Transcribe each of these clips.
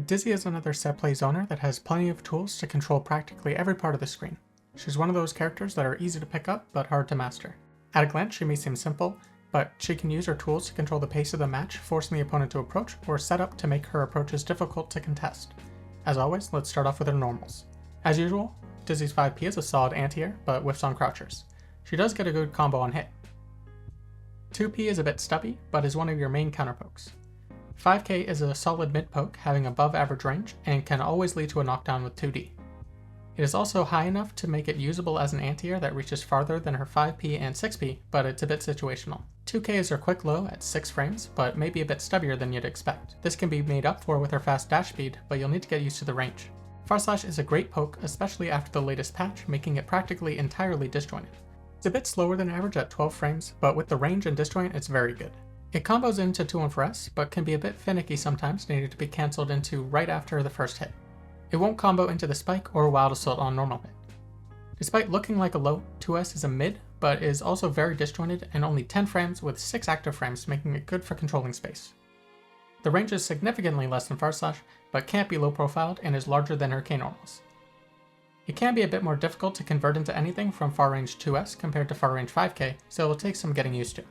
Dizzy is another set play zoner that has plenty of tools to control practically every part of the screen. She's one of those characters that are easy to pick up but hard to master. At a glance she may seem simple, but she can use her tools to control the pace of the match, forcing the opponent to approach, or set up to make her approaches difficult to contest. As always, let's start off with her normals. As usual, Dizzy's 5p is a solid anti-air, but whiffs on crouchers. She does get a good combo on hit. 2p is a bit stubby, but is one of your main counterpokes. 5k is a solid mid-poke, having above average range, and can always lead to a knockdown with 2d. It is also high enough to make it usable as an anti-air that reaches farther than her 5p and 6p, but it's a bit situational. 2k is her quick low at 6 frames, but may be a bit stubbier than you'd expect. This can be made up for with her fast dash speed, but you'll need to get used to the range. Farslash is a great poke, especially after the latest patch, making it practically entirely disjointed. It's a bit slower than average at 12 frames, but with the range and disjoint it's very good. It combos into 2-1-4-S, but can be a bit finicky sometimes, needing to be cancelled into right after the first hit. It won't combo into the spike or wild assault on normal hit. Despite looking like a low, 2S is a mid, but is also very disjointed and only 10 frames with 6 active frames, making it good for controlling space. The range is significantly less than Farslash, but can't be low profiled and is larger than her K normals. It can be a bit more difficult to convert into anything from far range 2S compared to far range 5k, so it will take some getting used to.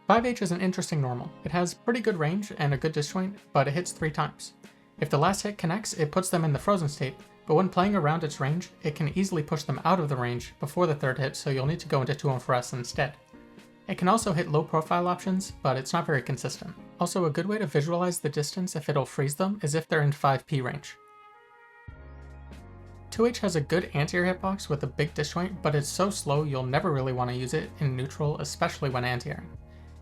5H is an interesting normal. It has pretty good range and a good disjoint, but it hits 3 times. If the last hit connects, it puts them in the frozen state, but when playing around its range, it can easily push them out of the range before the third hit, so you'll need to go into 2-1-4-S instead. It can also hit low profile options, but it's not very consistent. Also, a good way to visualize the distance if it'll freeze them is if they're in 5p range. 2H has a good anti-air hitbox with a big disjoint, but it's so slow you'll never really want to use it in neutral, especially when anti-airing.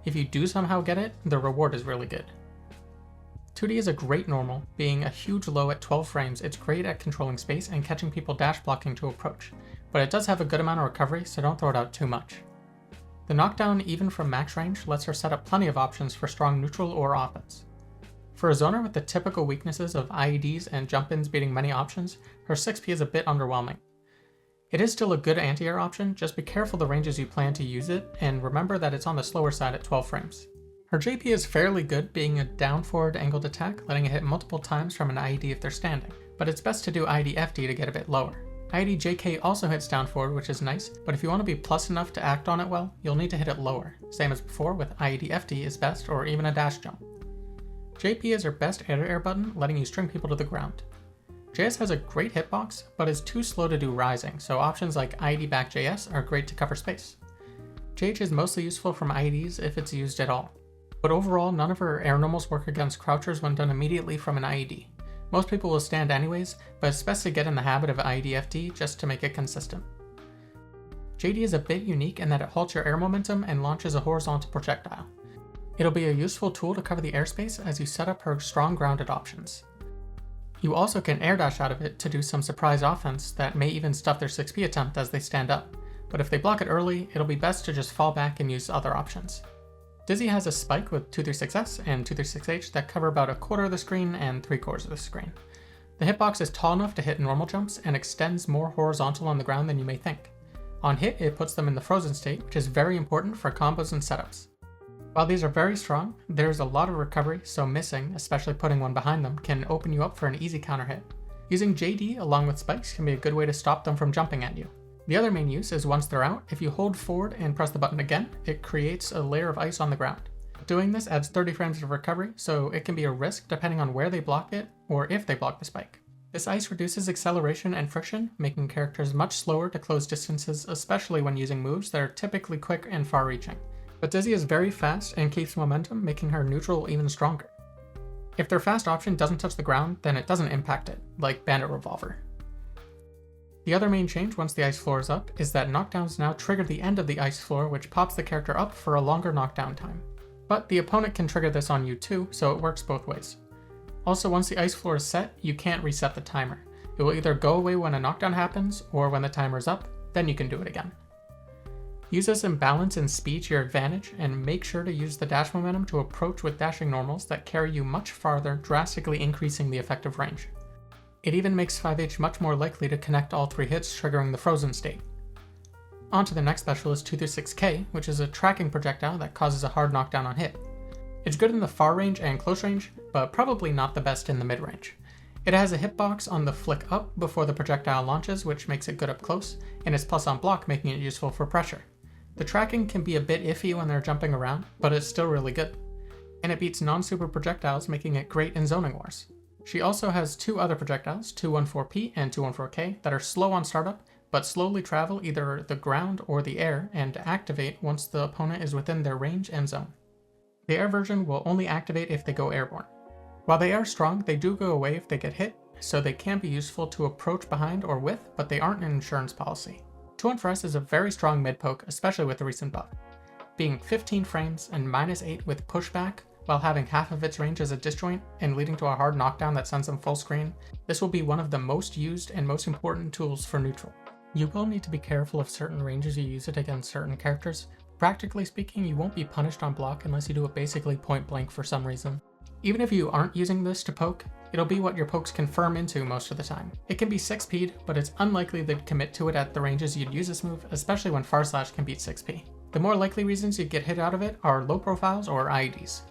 If you do somehow get it, the reward is really good. 2D is a great normal. Being a huge low at 12 frames, it's great at controlling space and catching people dash blocking to approach, but it does have a good amount of recovery, so don't throw it out too much. The knockdown, even from max range, lets her set up plenty of options for strong neutral or offense. For a zoner with the typical weaknesses of IEDs and jump-ins beating many options, her 6p is a bit underwhelming. It is still a good anti-air option, just be careful the ranges you plan to use it, and remember that it's on the slower side at 12 frames. Her JP is fairly good, being a down-forward angled attack, letting it hit multiple times from an IED if they're standing, but it's best to do IED FD to get a bit lower. IED JK also hits down forward, which is nice, but if you want to be plus enough to act on it well, you'll need to hit it lower. Same as before, with IED FD is best, or even a dash jump. JP is her best air-to-air button, letting you string people to the ground. JS has a great hitbox, but is too slow to do rising, so options like IED back JS are great to cover space. JH is mostly useful from IEDs if it's used at all, but overall none of her air normals work against crouchers when done immediately from an IED. Most people will stand anyways, but it's best to get in the habit of IED FD just to make it consistent. JD is a bit unique in that it halts your air momentum and launches a horizontal projectile. It'll be a useful tool to cover the airspace as you set up her strong grounded options. You also can air dash out of it to do some surprise offense that may even stuff their 6p attempt as they stand up, but if they block it early, it'll be best to just fall back and use other options. Dizzy has a spike with 236S and 236H that cover about a quarter of the screen and 3/4 of the screen. The hitbox is tall enough to hit normal jumps and extends more horizontal on the ground than you may think. On hit, it puts them in the frozen state, which is very important for combos and setups. While these are very strong, there's a lot of recovery, so missing, especially putting one behind them, can open you up for an easy counter hit. Using JD along with spikes can be a good way to stop them from jumping at you. The other main use is once they're out, if you hold forward and press the button again, it creates a layer of ice on the ground. Doing this adds 30 frames of recovery, so it can be a risk depending on where they block it or if they block the spike. This ice reduces acceleration and friction, making characters much slower to close distances, especially when using moves that are typically quick and far-reaching. But Dizzy is very fast and keeps momentum, making her neutral even stronger. If their fast option doesn't touch the ground, then it doesn't impact it, like Bandit Revolver. The other main change once the ice floor is up is that knockdowns now trigger the end of the ice floor, which pops the character up for a longer knockdown time. But the opponent can trigger this on you too, so it works both ways. Also, once the ice floor is set, you can't reset the timer. It will either go away when a knockdown happens, or when the timer is up, then you can do it again. Use this imbalance in speed to your advantage, and make sure to use the dash momentum to approach with dashing normals that carry you much farther, drastically increasing the effective range. It even makes 5H much more likely to connect all 3 hits, triggering the frozen state. On to the next special is 236K, which is a tracking projectile that causes a hard knockdown on hit. It's good in the far range and close range, but probably not the best in the mid range. It has a hitbox on the flick up before the projectile launches, which makes it good up close, and it's plus on block, making it useful for pressure. The tracking can be a bit iffy when they're jumping around, but it's still really good. And it beats non-super projectiles, making it great in zoning wars. She also has two other projectiles, 214P and 214K, that are slow on startup, but slowly travel either the ground or the air and activate once the opponent is within their range and zone. The air version will only activate if they go airborne. While they are strong, they do go away if they get hit, so they can be useful to approach behind or with, but they aren't an insurance policy. 2-1-4-S is a very strong mid poke, especially with the recent buff. Being 15 frames and -8 with pushback, while having half of its range as a disjoint and leading to a hard knockdown that sends them full screen, this will be one of the most used and most important tools for neutral. You will need to be careful of certain ranges you use it against certain characters. Practically speaking, you won't be punished on block unless you do it basically point blank for some reason. Even if you aren't using this to poke, it'll be what your pokes confirm into most of the time. It can be 6P'd, but it's unlikely they'd commit to it at the ranges you'd use this move, especially when far slash can beat 6P. The more likely reasons you'd get hit out of it are low profiles or IEDs.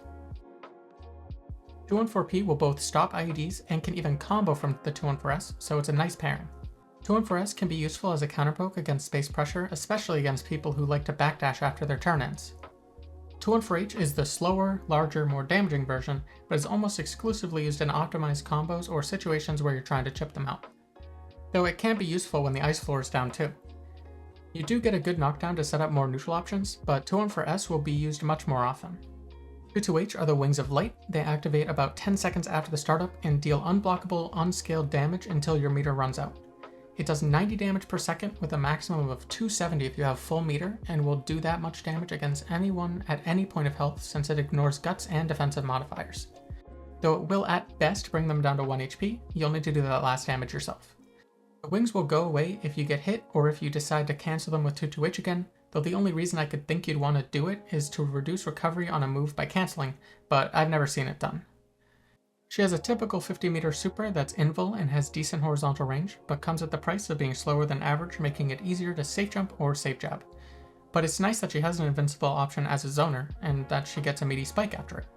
214P will both stop IEDs and can even combo from the 214S, so it's a nice pairing. 214S can be useful as a counterpoke against space pressure, especially against people who like to backdash after their turn ends. 214H is the slower, larger, more damaging version, but is almost exclusively used in optimized combos or situations where you're trying to chip them out. Though it can be useful when the ice floor is down too. You do get a good knockdown to set up more neutral options, but 214S will be used much more often. 2-2H are the Wings of Light. They activate about 10 seconds after the startup and deal unblockable, unscaled damage until your meter runs out. It does 90 damage per second with a maximum of 270 if you have full meter, and will do that much damage against anyone at any point of health since it ignores guts and defensive modifiers. Though it will at best bring them down to 1 HP, you'll need to do that last damage yourself. The wings will go away if you get hit or if you decide to cancel them with 2-2H again, though the only reason I could think you'd want to do it is to reduce recovery on a move by canceling, but I've never seen it done. She has a typical 50 meter super that's invul and has decent horizontal range, but comes at the price of being slower than average, making it easier to safe jump or safe jab. But it's nice that she has an invincible option as a zoner, and that she gets a meaty spike after it.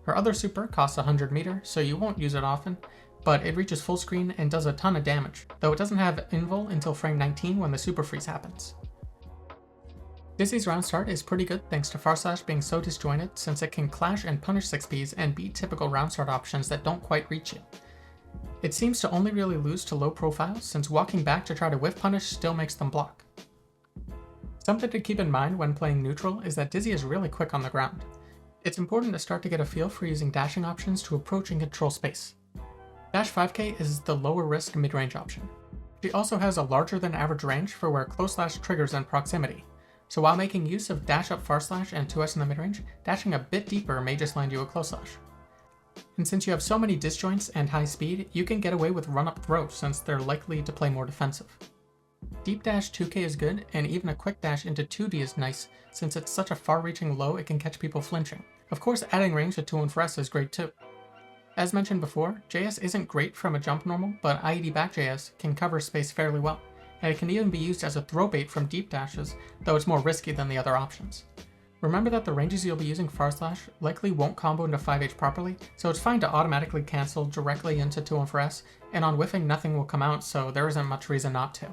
Her other super costs 100 meter, so you won't use it often, but it reaches full screen and does a ton of damage, though it doesn't have invul until frame 19 when the super freeze happens. Dizzy's round start is pretty good thanks to far slash being so disjointed, since it can clash and punish 6Ps and beat typical round start options that don't quite reach you. It seems to only really lose to low profiles, since walking back to try to whiff punish still makes them block. Something to keep in mind when playing neutral is that Dizzy is really quick on the ground. It's important to start to get a feel for using dashing options to approach and control space. Dash 5K is the lower risk mid-range option. She also has a larger than average range for where close slash triggers in proximity. So while making use of dash up far slash and 2S in the mid-range, dashing a bit deeper may just land you a close slash. And since you have so many disjoints and high speed, you can get away with run-up throw since they're likely to play more defensive. Deep dash 2K is good, and even a quick dash into 2D is nice since it's such a far-reaching low it can catch people flinching. Of course, adding range to 2-1-4-S is great too. As mentioned before, JS isn't great from a jump normal, but IED back JS can cover space fairly well, and it can even be used as a throw bait from deep dashes, though it's more risky than the other options. Remember that the ranges you'll be using far slash likely won't combo into 5H properly, so it's fine to automatically cancel directly into 2-1-4-S, and on whiffing nothing will come out, so there isn't much reason not to.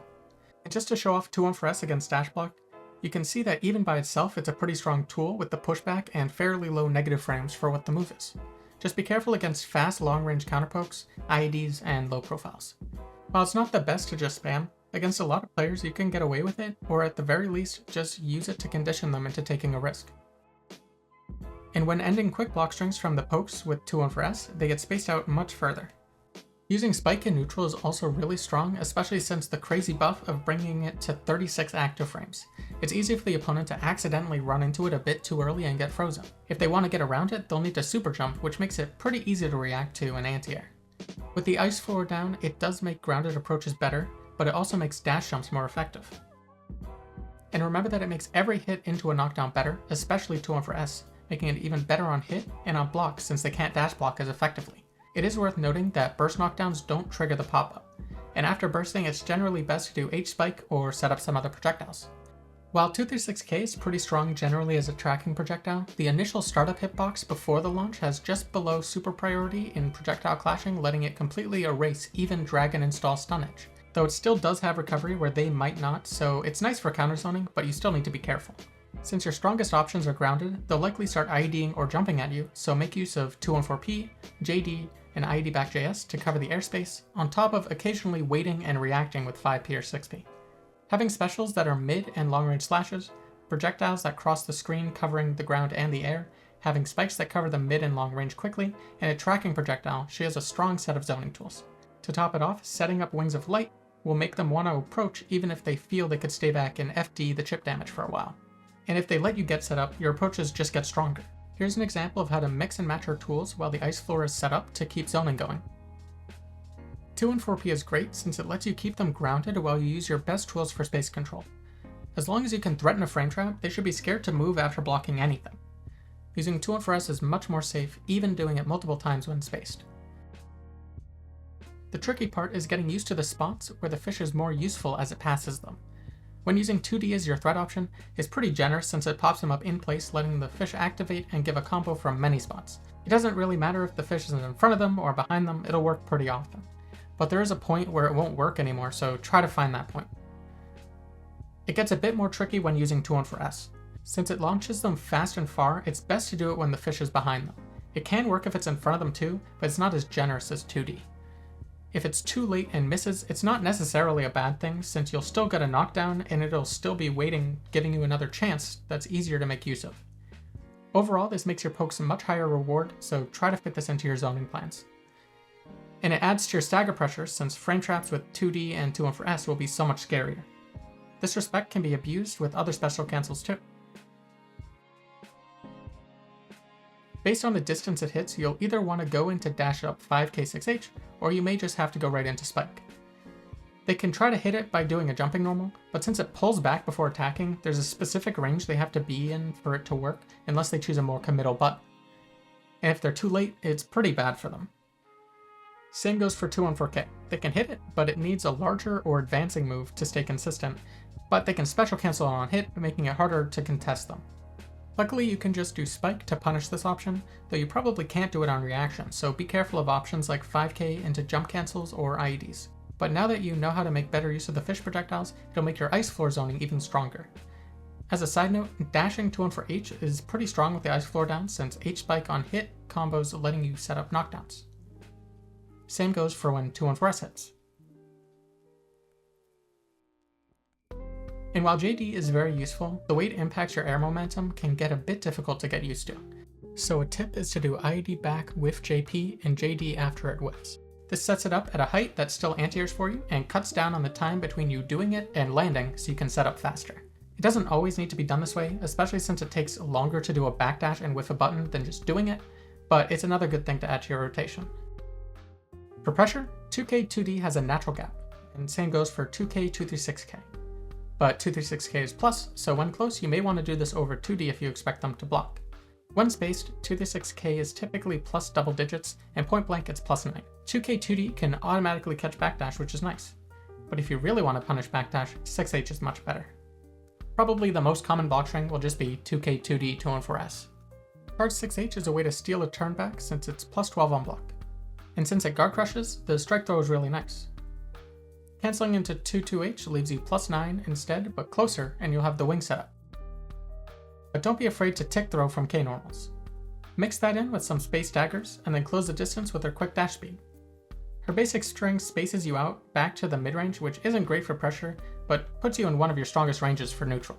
And just to show off 2-1-4-S against dash block, you can see that even by itself it's a pretty strong tool with the pushback and fairly low negative frames for what the move is. Just be careful against fast long-range counterpokes, IEDs, and low profiles. While it's not the best to just spam, against a lot of players you can get away with it, or at the very least just use it to condition them into taking a risk. And when ending quick block strings from the pokes with 2-1-4-S, they get spaced out much further. Using Spike in neutral is also really strong, especially since the crazy buff of bringing it to 36 active frames. It's easy for the opponent to accidentally run into it a bit too early and get frozen. If they want to get around it, they'll need to super jump, which makes it pretty easy to react to in anti-air. With the ice floor down, it does make grounded approaches better, but it also makes dash jumps more effective. And remember that it makes every hit into a knockdown better, especially 2-1-4-S, making it even better on hit and on block since they can't dash block as effectively. It is worth noting that burst knockdowns don't trigger the pop-up, and after bursting it's generally best to do H-Spike or set up some other projectiles. While 236K is pretty strong generally as a tracking projectile, the initial startup hitbox before the launch has just below super priority in projectile clashing, letting it completely erase even Dragon install stunnage. Though it still does have recovery where they might not, so it's nice for counterzoning, but you still need to be careful. Since your strongest options are grounded, they'll likely start IEDing or jumping at you, so make use of 214P, JD, and IED back JS to cover the airspace, on top of occasionally waiting and reacting with 5P or 6P. Having specials that are mid and long range slashes, projectiles that cross the screen covering the ground and the air, having spikes that cover the mid and long range quickly, and a tracking projectile, she has a strong set of zoning tools. To top it off, setting up Wings of Light will make them want to approach even if they feel they could stay back and FD the chip damage for a while. And if they let you get set up, your approaches just get stronger. Here's an example of how to mix and match her tools while the ice floor is set up to keep zoning going. 2 and 4P is great since it lets you keep them grounded while you use your best tools for space control. As long as you can threaten a frame trap, they should be scared to move after blocking anything. Using 2 and 4S is much more safe, even doing it multiple times when spaced. The tricky part is getting used to the spots where the fish is more useful as it passes them. When using 2D as your threat option, it's pretty generous since it pops them up in place, letting the fish activate and give a combo from many spots. It doesn't really matter if the fish is in front of them or behind them, it'll work pretty often. But there is a point where it won't work anymore, so try to find that point. It gets a bit more tricky when using 2 and 4S. Since it launches them fast and far, it's best to do it when the fish is behind them. It can work if it's in front of them too, but it's not as generous as 2D. If it's too late and misses, it's not necessarily a bad thing, since you'll still get a knockdown and it'll still be waiting, giving you another chance that's easier to make use of. Overall, this makes your pokes a much higher reward, so try to fit this into your zoning plans. And it adds to your stagger pressure, since frame traps with 2D and 2 and 4S will be so much scarier. This respect can be abused with other special cancels too. Based on the distance it hits, you'll either want to go into dash up 5k6h, or you may just have to go right into spike. They can try to hit it by doing a jumping normal, but since it pulls back before attacking, there's a specific range they have to be in for it to work, unless they choose a more committal button. And if they're too late, it's pretty bad for them. Same goes for 2 and 4k. They can hit it, but it needs a larger or advancing move to stay consistent, but they can special cancel on hit, making it harder to contest them. Luckily, you can just do spike to punish this option, though you probably can't do it on reaction, so be careful of options like 5k into jump cancels or IEDs. But now that you know how to make better use of the fish projectiles, it'll make your ice floor zoning even stronger. As a side note, dashing 2 and 4H is pretty strong with the ice floor down, since H-spike on hit combos letting you set up knockdowns. Same goes for when 2 and 4S hits. And while JD is very useful, the way it impacts your air momentum can get a bit difficult to get used to. So a tip is to do IED back with JP and JD after it whiffs. This sets it up at a height that's still anti-airs for you and cuts down on the time between you doing it and landing so you can set up faster. It doesn't always need to be done this way, especially since it takes longer to do a backdash and whiff a button than just doing it, but it's another good thing to add to your rotation. For pressure, 2K 2D has a natural gap, and same goes for 2K 236K. But 236K is plus, so when close you may want to do this over 2D if you expect them to block. When spaced, 236K is typically plus double digits, and point blank it's plus 9. 2K 2D can automatically catch backdash, which is nice. But if you really want to punish backdash, 6H is much better. Probably the most common block string will just be 2K 2D 2 and 4S. Charge 6H is a way to steal a turn back since it's plus 12 on block. And since it guard crushes, the strike throw is really nice. Canceling into 2-2H leaves you plus 9 instead, but closer, and you'll have the wing set up. But don't be afraid to tick throw from K normals. Mix that in with some space daggers, and then close the distance with her quick dash speed. Her basic string spaces you out back to the mid-range, which isn't great for pressure, but puts you in one of your strongest ranges for neutral.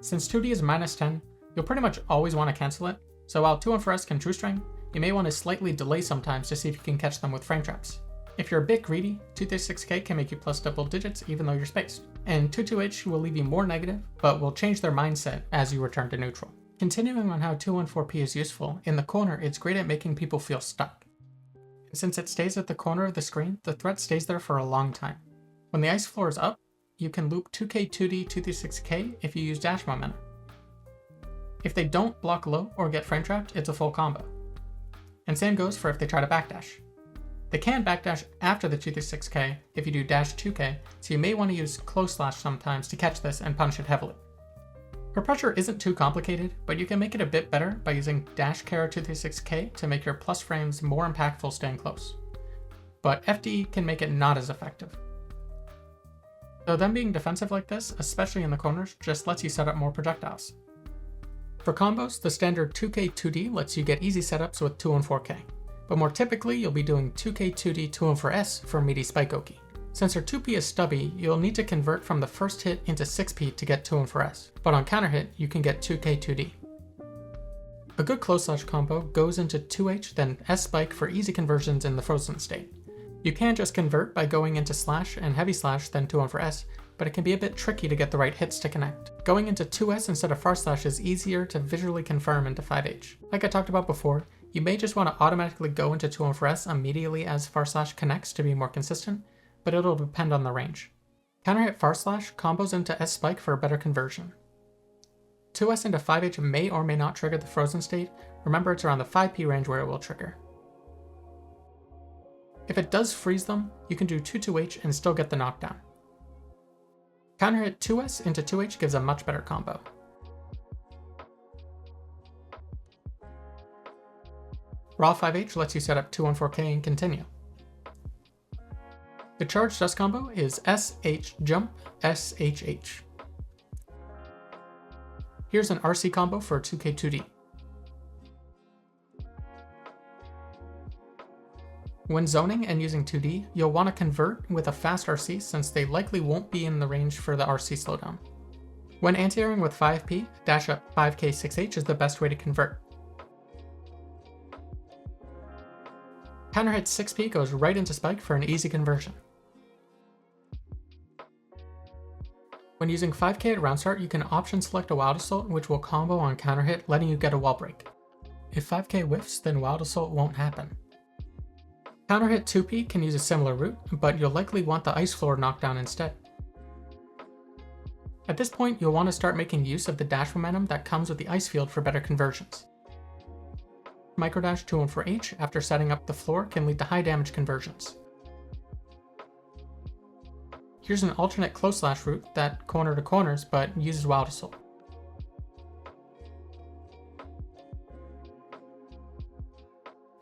Since 2D is minus 10, you'll pretty much always want to cancel it, so while 2 and 4S can true string, you may want to slightly delay sometimes to see if you can catch them with frame traps. If you're a bit greedy, 236K can make you plus double digits even though you're spaced, and 22H will leave you more negative, but will change their mindset as you return to neutral. Continuing on how 214P is useful, in the corner it's great at making people feel stuck. Since it stays at the corner of the screen, the threat stays there for a long time. When the ice floor is up, you can loop 2K 2D 236K if you use dash momentum. If they don't block low or get frame trapped, it's a full combo. And same goes for if they try to backdash. They can backdash after the 236K if you do dash 2K, so you may want to use close slash sometimes to catch this and punish it heavily. Her pressure isn't too complicated, but you can make it a bit better by using dash Kara 236K to make your plus frames more impactful staying close. But FD can make it not as effective. Though them being defensive like this, especially in the corners, just lets you set up more projectiles. For combos, the standard 2K 2D lets you get easy setups with 2 and 4K, but more typically you'll be doing 2K 2D 2 and 4S for Meaty Spike Oki. Since her 2P is stubby, you'll need to convert from the first hit into 6P to get 2 and 4S, but on counter hit you can get 2K 2D. A good close slash combo goes into 2H then S Spike for easy conversions in the frozen state. You can just convert by going into slash and heavy slash then 2 and 4S, but it can be a bit tricky to get the right hits to connect. Going into 2S instead of far slash is easier to visually confirm into 5H. Like I talked about before, you may just want to automatically go into 2 and 4S immediately as far slash connects to be more consistent, but it'll depend on the range. Counter hit far slash combos into S spike for a better conversion. 2S into 5H may or may not trigger the frozen state. Remember, it's around the 5P range where it will trigger. If it does freeze them, you can do 2-2H and still get the knockdown. Counter hit 2S into 2H gives a much better combo. Raw 5H lets you set up 2 and 4K and continue. The charge dust combo is SH jump SHH. Here's an RC combo for 2K 2D. When zoning and using 2D, you'll want to convert with a fast RC since they likely won't be in the range for the RC slowdown. When anti-airing with 5P, dash up 5K 6H is the best way to convert. Counter hit 6P goes right into spike for an easy conversion. When using 5K at round start, you can option select a Wild Assault, which will combo on counter hit, letting you get a wall break. If 5K whiffs, then Wild Assault won't happen. Counter hit 2P can use a similar route, but you'll likely want the ice floor knockdown instead. At this point, you'll want to start making use of the dash momentum that comes with the ice field for better conversions. Microdash 2 and 4H after setting up the floor can lead to high damage conversions. Here's an alternate close slash route that corner to corners but uses Wild Assault.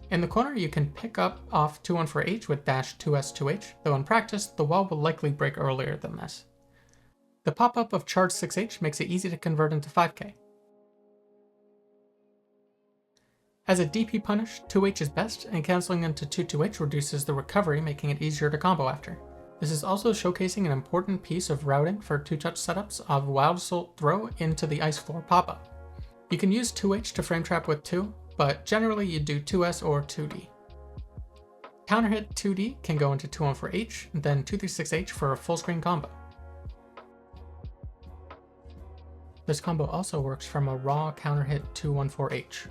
In the corner, you can pick up off 2 and 4H with dash 2S 2H, though in practice, the wall will likely break earlier than this. The pop-up of charge 6H makes it easy to convert into 5K. As a DP punish, 2H is best, and cancelling into 2-2H reduces the recovery, making it easier to combo after. This is also showcasing an important piece of routing for 2-touch setups of Wild Assault throw into the ice floor pop-up. You can use 2H to frame trap with 2, but generally you do 2S or 2D. Counter hit 2D can go into 2 and 4H, then 2-6H for a full screen combo. This combo also works from a raw counter hit 2-1-4H.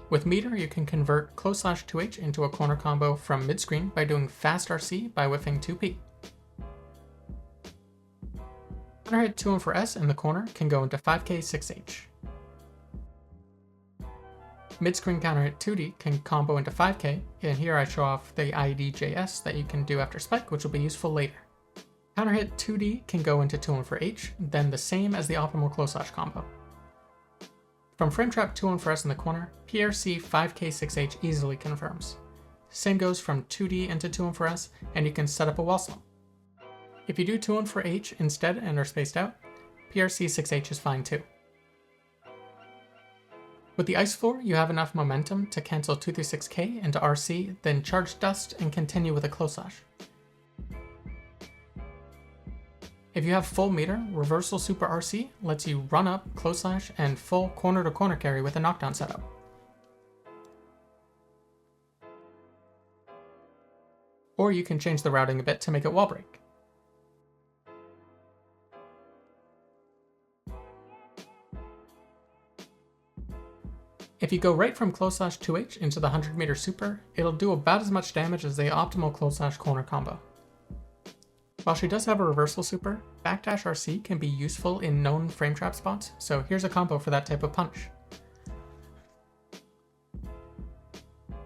With meter, you can convert close slash 2H into a corner combo from mid-screen by doing fast RC by whiffing 2P. Counter hit 2 and 4S in the corner can go into 5K 6H. Mid-screen counter hit 2D can combo into 5K, and here I show off the IDJS that you can do after spike, which will be useful later. Counter hit 2D can go into 2 and 4H, then the same as the optimal close slash combo. From frame trap 2 and 4S in the corner, PRC 5K 6H easily confirms. Same goes from 2D into 2 and 4S, and you can set up a wall slump. If you do 2 and 4H instead and are spaced out, PRC 6H is fine too. With the ice floor, you have enough momentum to cancel 2-6K into RC, then charge dust and continue with a close slash. If you have full meter, reversal super RC lets you run up, close slash, and full corner to corner carry with a knockdown setup. Or you can change the routing a bit to make it wall break. If you go right from close slash 2H into the 100 meter super, it'll do about as much damage as the optimal close slash corner combo. While she does have a reversal super, backdash RC can be useful in known frame trap spots, so here's a combo for that type of punch.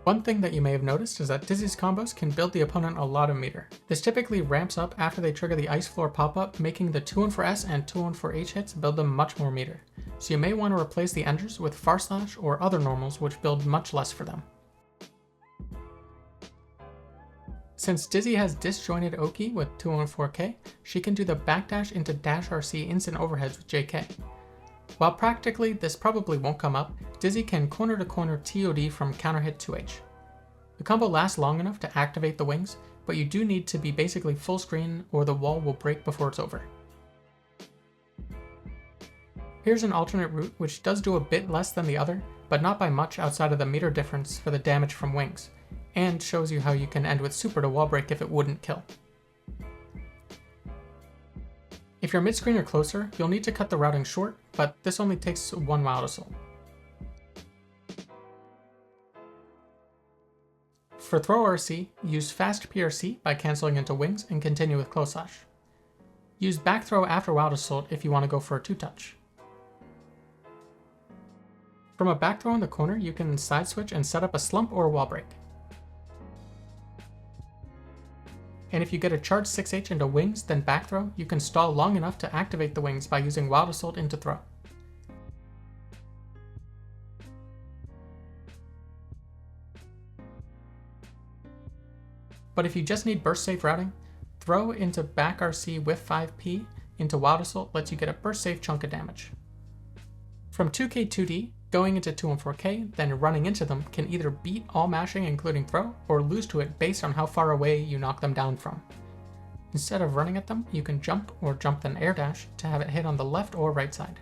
One thing that you may have noticed is that Dizzy's combos can build the opponent a lot of meter. This typically ramps up after they trigger the ice floor pop-up, making the 2-1-4S and 2-1-4H hits build them much more meter. So you may want to replace the enders with Far Slash or other normals which build much less for them. Since Dizzy has disjointed Oki with 2-1-4K, she can do the backdash into dash RC instant overheads with JK. While practically this probably won't come up, Dizzy can corner to corner TOD from counter hit 2H. The combo lasts long enough to activate the wings, but you do need to be basically full screen or the wall will break before it's over. Here's an alternate route which does do a bit less than the other, but not by much outside of the meter difference for the damage from wings, and shows you how you can end with super to wall break if it wouldn't kill. If you're mid-screen or closer, you'll need to cut the routing short, but this only takes one Wild Assault. For throw RC, use fast PRC by cancelling into wings and continue with close slash. Use back throw after Wild Assault if you want to go for a 2-touch. From a back throw in the corner, you can side switch and set up a slump or a wall break. And if you get a charged 6H into wings, then back throw, you can stall long enough to activate the wings by using Wild Assault into throw. But if you just need burst safe routing, throw into back RC with 5P into Wild Assault lets you get a burst safe chunk of damage. From 2K 2D, going into 2-1-4K, then running into them can either beat all mashing including throw, or lose to it based on how far away you knock them down from. Instead of running at them, you can jump or jump then air dash to have it hit on the left or right side.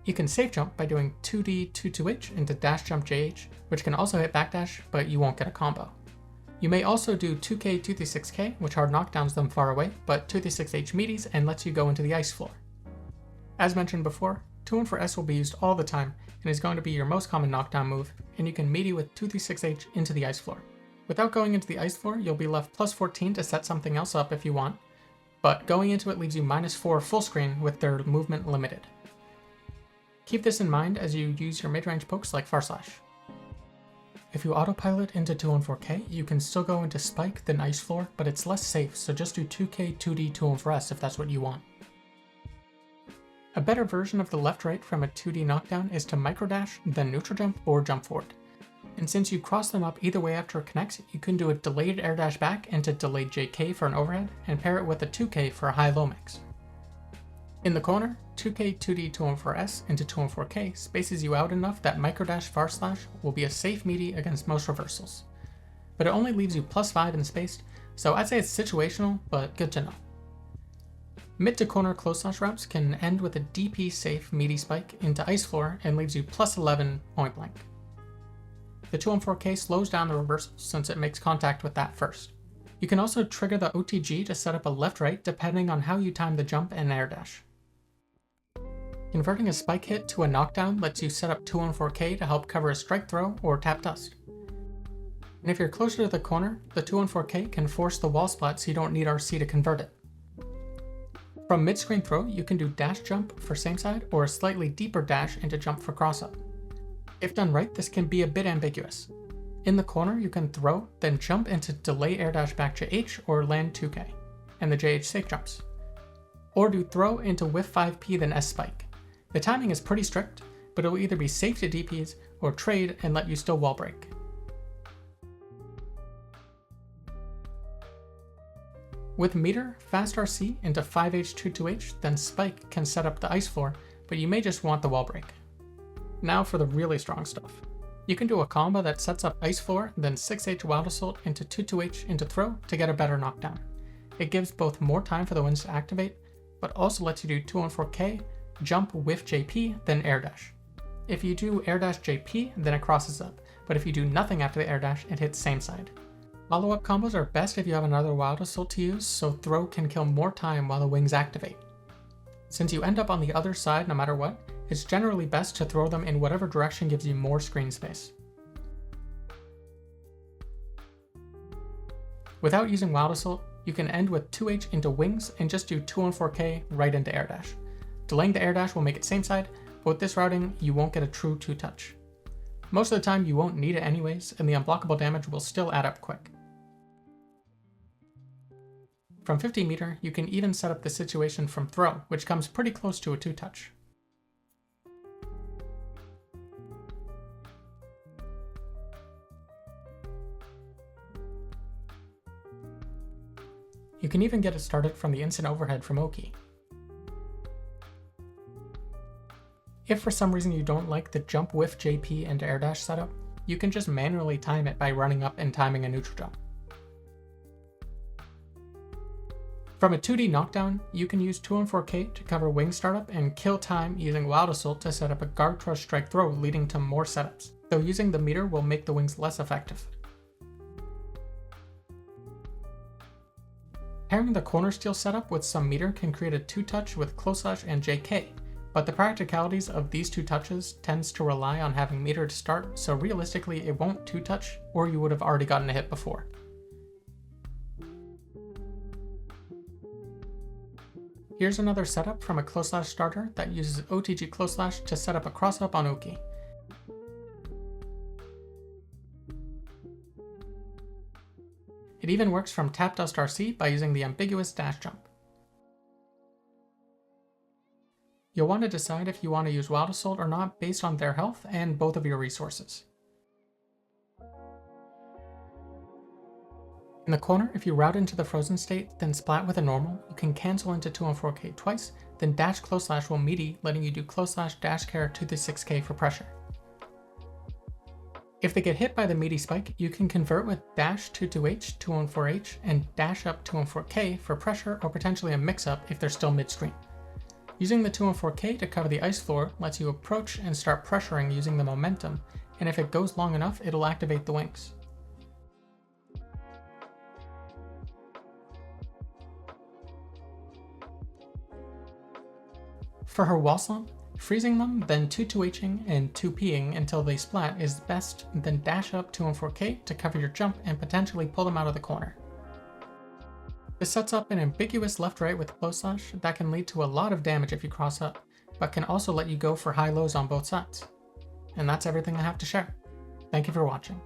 You can safe jump by doing 2D 2-2H into dash jump JH, which can also hit backdash, but you won't get a combo. You may also do 2K 236K, which hard knockdowns them far away, but 236H meaties and lets you go into the ice floor. As mentioned before, 2-1-4S will be used all the time and is going to be your most common knockdown move, and you can meaty with 236H into the ice floor. Without going into the ice floor, you'll be left plus 14 to set something else up if you want, but going into it leaves you -4 full screen with their movement limited. Keep this in mind as you use your mid-range pokes like Far Slash. If you autopilot into 2-1-4K, you can still go into Spike then Ice Floor, but it's less safe, so just do 2K 2D 2-1-4S if that's what you want. A better version of the left-right from a 2D knockdown is to microdash, then neutral jump, or jump forward. And since you cross them up either way after it connects, you can do a delayed air dash back into delayed JK for an overhead, and pair it with a 2K for a high-low mix. In the corner, 2K 2D 2-1-4S into 2-1-4K spaces you out enough that microdash Far Slash will be a safe meaty against most reversals. But it only leaves you +5 in spaced, so I'd say it's situational, but good to know. Mid to corner close slash routes can end with a DP safe meaty spike into ice floor and leaves you +11 point blank. The 2-1-4K slows down the reversal since it makes contact with that first. You can also trigger the OTG to set up a left-right depending on how you time the jump and air dash. Converting a spike hit to a knockdown lets you set up 2-1-4K to help cover a strike throw or tap dust. And if you're closer to the corner, the 2-1-4K can force the wall splat so you don't need RC to convert it. From mid-screen throw, you can do dash jump for same side or a slightly deeper dash into jump for cross-up. If done right, this can be a bit ambiguous. In the corner, you can throw, then jump into delay air dash back JH or land 2K, and the JH safe jumps. Or do throw into whiff 5P then S spike. The timing is pretty strict, but it will either be safe to DPs or trade and let you still wall break. With meter, fast RC into 5H 2-2H, then spike can set up the ice floor, but you may just want the wall break. Now for the really strong stuff. You can do a combo that sets up ice floor, then 6H Wild Assault into 2-2H into throw to get a better knockdown. It gives both more time for the winds to activate, but also lets you do 2-1-4K, jump whiff JP, then air dash. If you do air dash JP, then it crosses up, but if you do nothing after the air dash, it hits same side. Follow-up combos are best if you have another Wild Assault to use, so throw can kill more time while the wings activate. Since you end up on the other side no matter what, it's generally best to throw them in whatever direction gives you more screen space. Without using Wild Assault, you can end with 2H into wings and just do 2-1-4K right into air dash. Delaying the air dash will make it same side, but with this routing, you won't get a true 2-touch. Most of the time you won't need it anyways, and the unblockable damage will still add up quick. From 50 meter, you can even set up the situation from throw, which comes pretty close to a 2-touch. You can even get it started from the instant overhead from Oki. If for some reason you don't like the jump whiff JP and air dash setup, you can just manually time it by running up and timing a neutral jump. From a 2D knockdown, you can use 214K to cover wing startup and kill time using Wild Assault to set up a guard crush strike throw, leading to more setups, though using the meter will make the wings less effective. Pairing the corner steal setup with some meter can create a 2-touch with close slash and JK, but the practicalities of these 2 touches tends to rely on having meter to start, so realistically it won't 2-touch, or you would have already gotten a hit before. Here's another setup from a close slash starter that uses OTG close slash to set up a cross up on Oki. It even works from Tap Dust RC by using the ambiguous dash jump. You'll want to decide if you want to use Wild Assault or not based on their health and both of your resources. In the corner, if you route into the frozen state, then splat with a normal, you can cancel into 214K twice, then dash close slash will meaty, letting you do close slash dash care to the 6K for pressure. If they get hit by the meaty spike, you can convert with dash 22H, 214H, and dash up 214K for pressure or potentially a mix-up if they're still midstream. Using the 214K to cover the ice floor lets you approach and start pressuring using the momentum, and if it goes long enough, it'll activate the wings. For her wall slump, freezing them, then 2-2Hing and 2Ping until they splat is best, then dash up 214K to cover your jump and potentially pull them out of the corner. This sets up an ambiguous left-right with close slash that can lead to a lot of damage if you cross up, but can also let you go for high-lows on both sides. And that's everything I have to share. Thank you for watching.